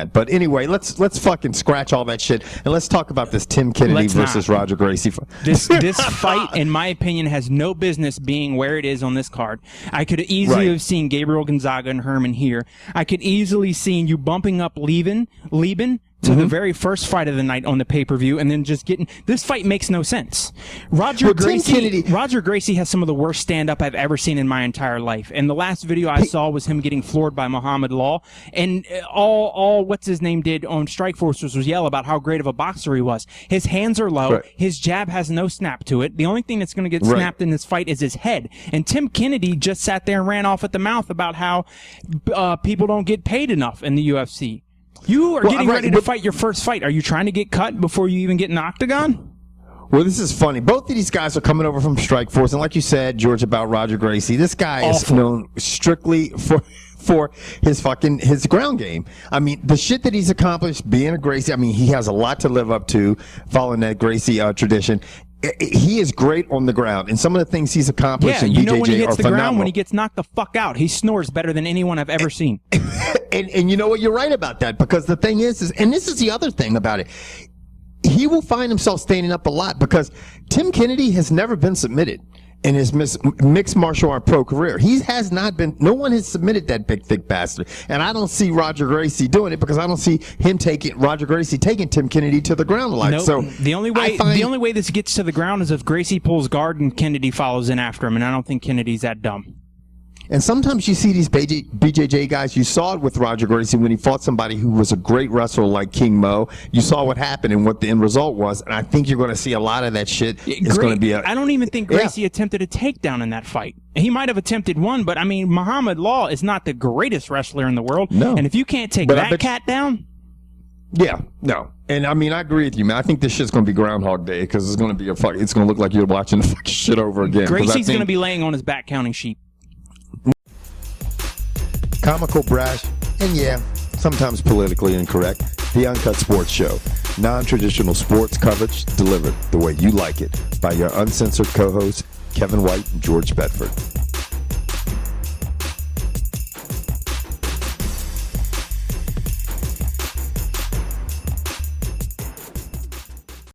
that. But anyway, let's fucking scratch all that shit and let's talk about this Tim Kennedy versus Roger Gracie. This fight, in my opinion, has no business being where it is on this card. I could easily have seen Gabriel Gonzaga and Herman here. I could easily seen you bumping up Lieben to the very first fight of the night on the pay-per-view, and then just getting this fight makes no sense. Roger Gracie has some of the worst stand-up I've ever seen in my entire life. And the last video I saw was him getting floored by Muhammad Law, and all what's his name did on Strikeforce was yell about how great of a boxer he was. His hands are low. His jab has no snap to it. The only thing that's going to get snapped in this fight is his head. And Tim Kennedy just sat there and ran off at the mouth about how people don't get paid enough in the UFC. You are getting ready to fight your first fight. Are you trying to get cut before you even get in the octagon? Well, this is funny. Both of these guys are coming over from Strikeforce, and like you said, George, about Roger Gracie, this guy is known strictly for his ground game. I mean, the shit that he's accomplished being a Gracie, I mean, he has a lot to live up to following that Gracie tradition. He is great on the ground, and some of the things he's accomplished in BJJ are phenomenal. When he hits the ground, when he gets knocked the fuck out, he snores better than anyone I've ever seen. And you know what? You're right about that, because the thing is, and this is the other thing about it, he will find himself standing up a lot, because Tim Kennedy has never been submitted in his mixed martial art pro career. He has not been, no one has submitted that big, thick bastard. And I don't see Roger Gracie doing it, because I don't see Roger Gracie taking Tim Kennedy to the ground a lot. Nope. So the only way this gets to the ground is if Gracie pulls guard and Kennedy follows in after him, and I don't think Kennedy's that dumb. And sometimes you see these BJJ guys, you saw it with Roger Gracie when he fought somebody who was a great wrestler like King Mo. You saw what happened and what the end result was, and I think you're going to see a lot of that shit. It's going to be I don't even think Gracie attempted a takedown in that fight. He might have attempted one, but I mean, Muhammad Law is not the greatest wrestler in the world. No. And if you can't take that cat down... Yeah, no. And I mean, I agree with you, man. I think this shit's going to be Groundhog Day, because it's going to be it's going to look like you're watching the fucking shit over again. Gracie's going to be laying on his back counting sheep. Comical, brash, and sometimes politically incorrect. The Uncut Sports Show. Non-traditional sports coverage delivered the way you like it by your uncensored co-hosts, Kevin White and George Bedford.